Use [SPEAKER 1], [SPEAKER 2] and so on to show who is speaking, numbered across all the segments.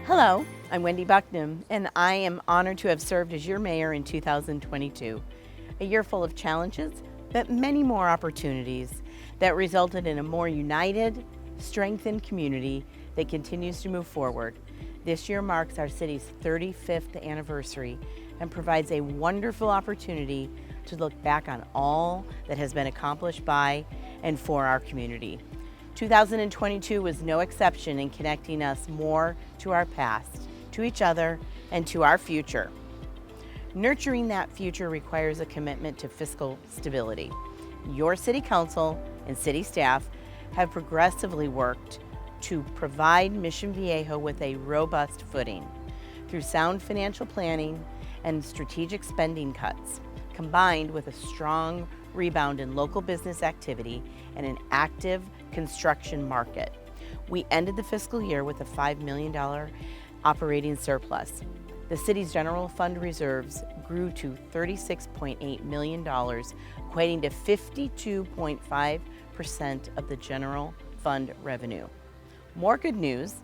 [SPEAKER 1] Hello, I'm Wendy Bucknam, and I am honored to have served as your mayor in 2022. A year full of challenges, but many more opportunities that resulted in a more united, strengthened community that continues to move forward. This year marks our city's 35th anniversary and provides a wonderful opportunity to look back on all that has been accomplished by and for our community. 2022 was no exception in connecting us more to our past, to each other, and to our future. Nurturing that future requires a commitment to fiscal stability. Your city council and city staff have progressively worked to provide Mission Viejo with a robust footing through sound financial planning and strategic spending cuts, combined with a strong rebound in local business activity and an active construction market. We ended the fiscal year with a $5 million operating surplus. The city's general fund reserves grew to $36.8 million, equating to 52.5% of the general fund revenue. More good news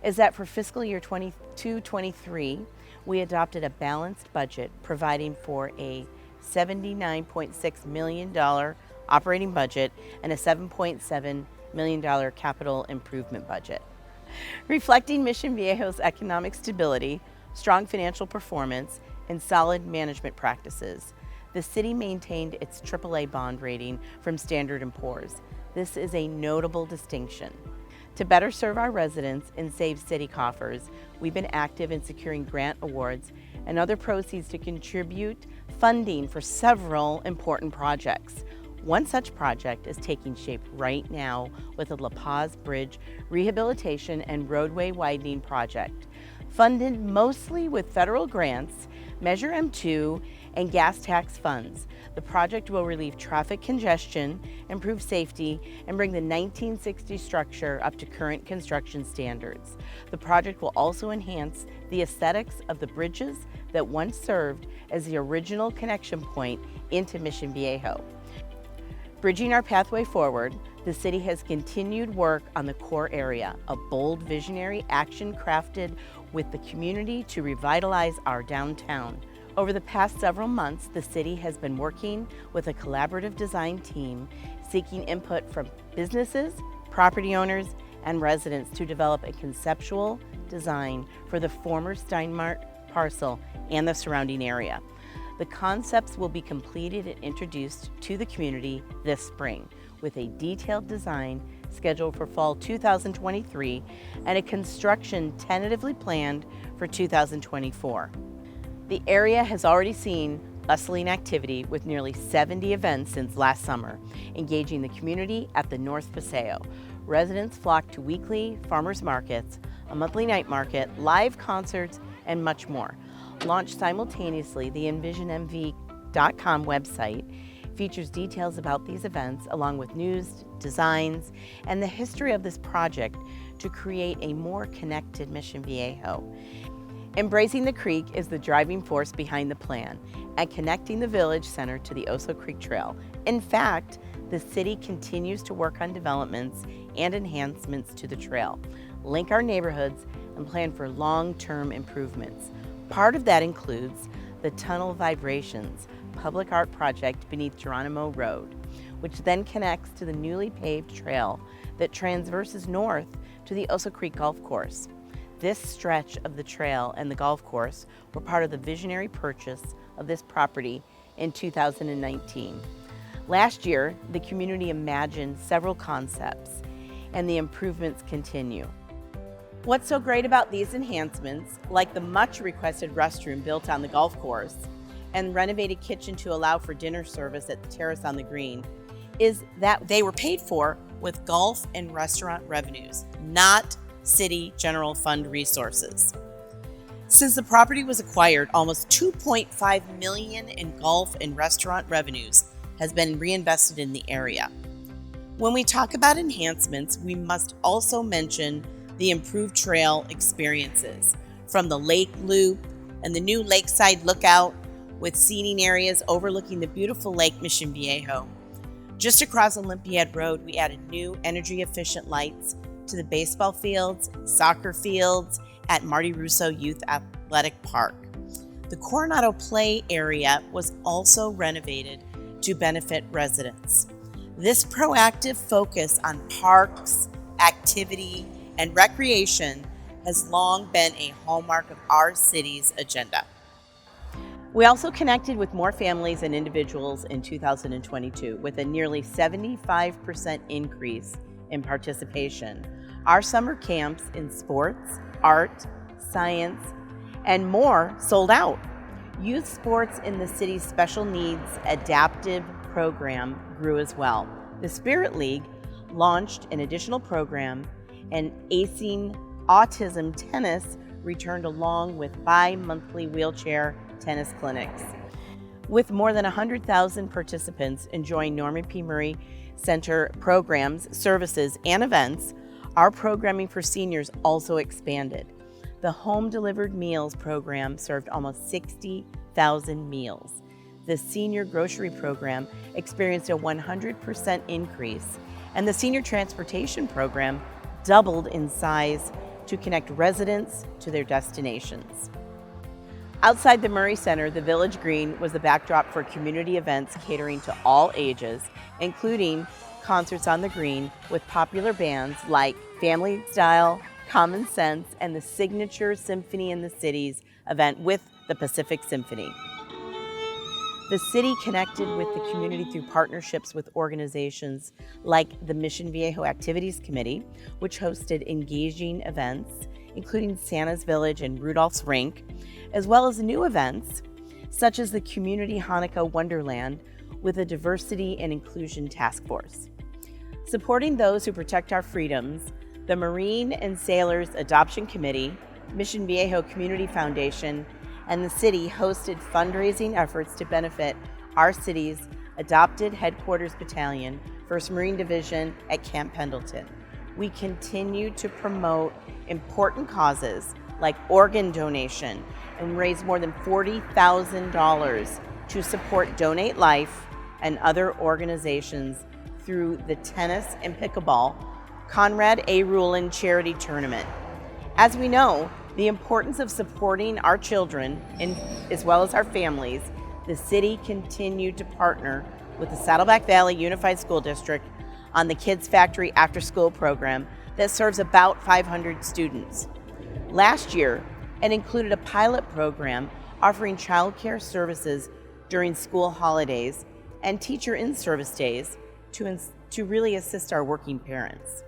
[SPEAKER 1] is that for fiscal year 22-23, we adopted a balanced budget providing for a $79.6 million operating budget and a $7.7 million capital improvement budget. Reflecting Mission Viejo's economic stability, strong financial performance, and solid management practices, the city maintained its AAA bond rating from Standard & Poor's. This is a notable distinction. To better serve our residents and save city coffers, we've been active in securing grant awards and other proceeds to contribute funding for several important projects. One such project is taking shape right now with the La Paz Bridge rehabilitation and roadway widening project. Funded mostly with federal grants, Measure M2, and gas tax funds, the project will relieve traffic congestion, improve safety, and bring the 1960s structure up to current construction standards. The project will also enhance the aesthetics of the bridges that once served as the original connection point into Mission Viejo. Bridging our pathway forward, the city has continued work on the core area, a bold visionary action crafted with the community to revitalize our downtown. Over the past several months, the city has been working with a collaborative design team seeking input from businesses, property owners, and residents to develop a conceptual design for the former Steinmart parcel and the surrounding area. The concepts will be completed and introduced to the community this spring, with a detailed design scheduled for fall 2023 and a construction tentatively planned for 2024. The area has already seen bustling activity with nearly 70 events since last summer, engaging the community at the North Paseo. Residents flock to weekly farmers markets, a monthly night market, live concerts, and much more. Launched simultaneously, the envisionmv.com website features details about these events along with news, designs, and the history of this project to create a more connected Mission Viejo. Embracing the creek is the driving force behind the plan and connecting the village center to the Oso Creek Trail. In fact, the city continues to work on developments and enhancements to the trail, link our neighborhoods, and plan for long-term improvements. Part of that includes the Tunnel Vibrations public art project beneath Geronimo Road, which then connects to the newly paved trail that transverses north to the Oso Creek Golf Course. This stretch of the trail and the golf course were part of the visionary purchase of this property in 2019. Last year, the community imagined several concepts, and the improvements continue. What's so great about these enhancements, like the much requested restroom built on the golf course and renovated kitchen to allow for dinner service at the terrace on the green, is that they were paid for with golf and restaurant revenues, not city general fund resources. Since the property was acquired, almost $2.5 million in golf and restaurant revenues has been reinvested in the area. When we talk about enhancements, we must also mention the improved trail experiences, from the lake loop and the new lakeside lookout with seating areas overlooking the beautiful Lake Mission Viejo. Just across Olympiad Road, we added new energy efficient lights to the baseball fields, soccer fields, at Marty Russo Youth Athletic Park. The Coronado Play area was also renovated to benefit residents. This proactive focus on parks, activity, and recreation has long been a hallmark of our city's agenda. We also connected with more families and individuals in 2022 with a nearly 75% increase in participation. Our summer camps in sports, art, science, and more sold out. Youth sports in the city's special needs adaptive program grew as well. The Spirit League launched an additional program, and Acing Autism Tennis returned along with bi-monthly wheelchair tennis clinics. With more than 100,000 participants enjoying Norman P. Murray Center programs, services, and events, our programming for seniors also expanded. The home-delivered meals program served almost 60,000 meals. The senior grocery program experienced a 100% increase, and the senior transportation program doubled in size to connect residents to their destinations. Outside the Murray Center, the Village Green was the backdrop for community events catering to all ages, including concerts on the green with popular bands like Family Style, Common Sense, and the signature Symphony in the Cities event with the Pacific Symphony. The city connected with the community through partnerships with organizations like the Mission Viejo Activities Committee, which hosted engaging events, including Santa's Village and Rudolph's Rink, as well as new events, such as the Community Hanukkah Wonderland with a Diversity and Inclusion Task Force. Supporting those who protect our freedoms, the Marine and Sailors Adoption Committee, Mission Viejo Community Foundation, and the city hosted fundraising efforts to benefit our city's Adopted Headquarters Battalion, 1st Marine Division at Camp Pendleton. We continue to promote important causes like organ donation and raise more than $40,000 to support Donate Life and other organizations through the tennis and pickleball Conrad A. Rulin Charity Tournament. As we know, the importance of supporting our children and as well as our families, the city continued to partner with the Saddleback Valley Unified School District on the Kids Factory after-school program that serves about 500 students. Last year, it included a pilot program offering childcare services during school holidays and teacher in-service days to really assist our working parents.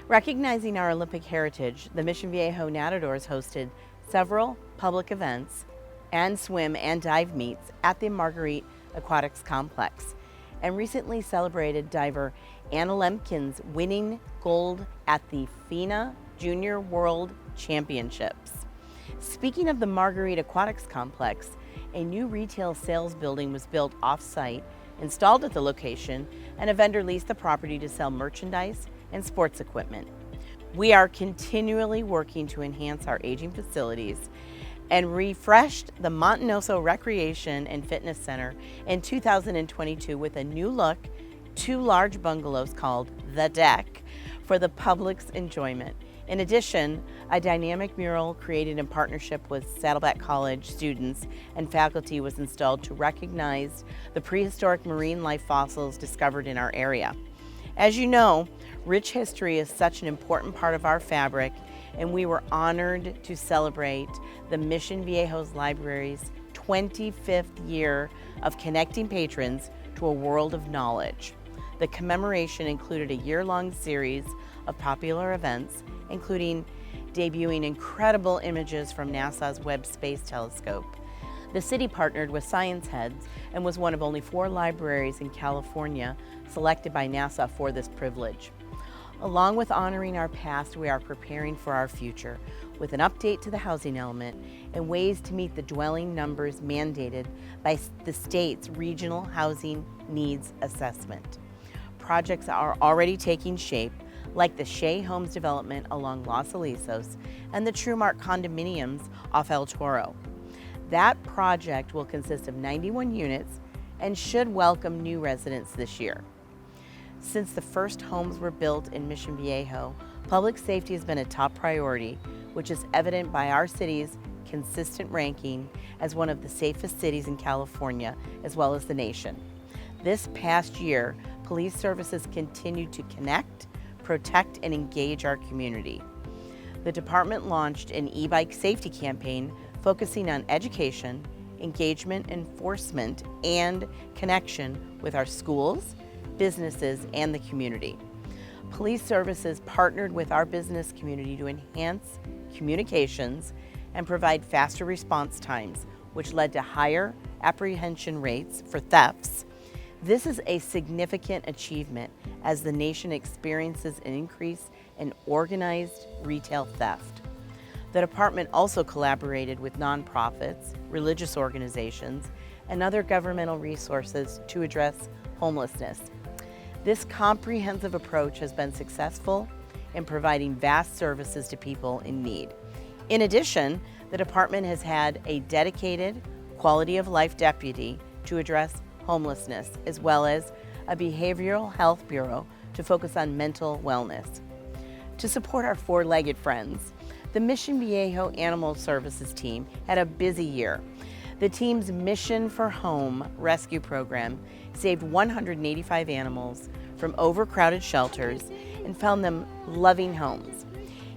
[SPEAKER 1] Recognizing our Olympic heritage, the Mission Viejo Nadadores hosted several public events and swim and dive meets at the Marguerite Aquatics Complex, and recently celebrated diver Anna Lemkins winning gold at the FINA Junior World Championships. Speaking of the Marguerite Aquatics Complex, a new retail sales building was built off-site, installed at the location, and a vendor leased the property to sell merchandise and sports equipment. We are continually working to enhance our aging facilities and refreshed the Montenoso Recreation and Fitness Center in 2022 with a new look, 2 large bungalows called The Deck for the public's enjoyment. In addition, a dynamic mural created in partnership with Saddleback College students and faculty was installed to recognize the prehistoric marine life fossils discovered in our area. As you know, rich history is such an important part of our fabric, and we were honored to celebrate the Mission Viejo's Library's 25th year of connecting patrons to a world of knowledge. The commemoration included a year-long series of popular events, including debuting incredible images from NASA's Webb Space Telescope. The city partnered with Science Heads and was one of only 4 libraries in California selected by NASA for this privilege. Along with honoring our past, we are preparing for our future with an update to the housing element and ways to meet the dwelling numbers mandated by the state's Regional Housing Needs Assessment. Projects are already taking shape, like the Shea Homes development along Los Alisos and the TrueMark condominiums off El Toro. That project will consist of 91 units and should welcome new residents this year. Since the first homes were built in Mission Viejo, public safety has been a top priority which is evident by our city's consistent ranking as one of the safest cities in California, as well as the nation. This past year, police services continued to connect, protect, and engage our community. The department launched an e-bike safety campaign focusing on education, engagement, enforcement, and connection with our schools, businesses, and the community. Police services partnered with our business community to enhance communications and provide faster response times, which led to higher apprehension rates for thefts. This is a significant achievement as the nation experiences an increase in organized retail theft. The department also collaborated with nonprofits, religious organizations, and other governmental resources to address homelessness. This comprehensive approach has been successful in providing vast services to people in need. In addition, the department has had a dedicated quality of life deputy to address homelessness, as well as a behavioral health bureau to focus on mental wellness. To support our four-legged friends, the Mission Viejo Animal Services team had a busy year. The team's Mission for Home rescue program saved 185 animals from overcrowded shelters and found them loving homes.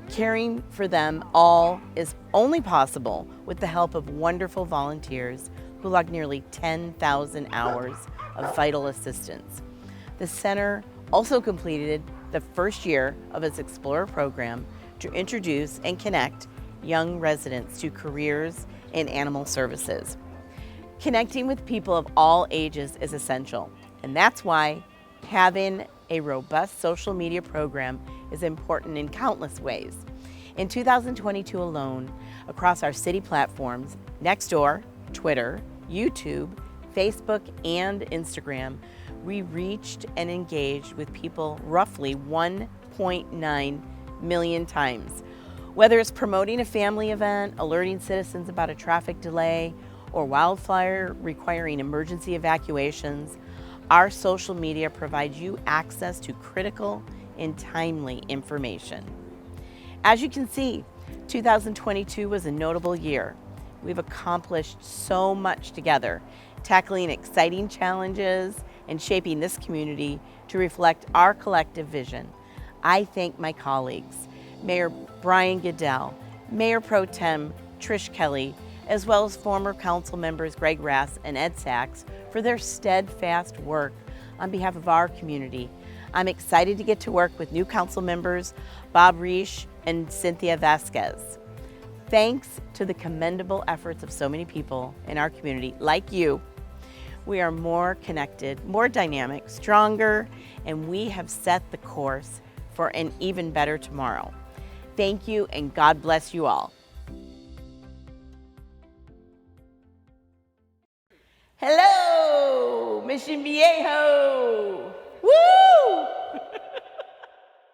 [SPEAKER 1] Caring for them all is only possible with the help of wonderful volunteers who logged nearly 10,000 hours of vital assistance. The center also completed the first year of its Explorer program to introduce and connect young residents to careers in animal services. Connecting with people of all ages is essential, and that's why having a robust social media program is important in countless ways. In 2022 alone, across our city platforms, Nextdoor, Twitter, YouTube, Facebook, and Instagram, we reached and engaged with people roughly 1.9 million times. Whether it's promoting a family event, alerting citizens about a traffic delay, or wildfire requiring emergency evacuations, our social media provides you access to critical and timely information. As you can see, 2022 was a notable year. We've accomplished so much together, tackling exciting challenges and shaping this community to reflect our collective vision. I thank my colleagues, Mayor Brian Goodell, Mayor Pro Tem Trish Kelly, as well as former council members Greg Rass and Ed Sachs for their steadfast work on behalf of our community. I'm excited to get to work with new council members Bob Reish and Cynthia Vasquez. Thanks to the commendable efforts of so many people in our community, like you, we are more connected, more dynamic, stronger, and we have set the course for an even better tomorrow. Thank you, and God bless you all. Hello, Mission Viejo! Woo!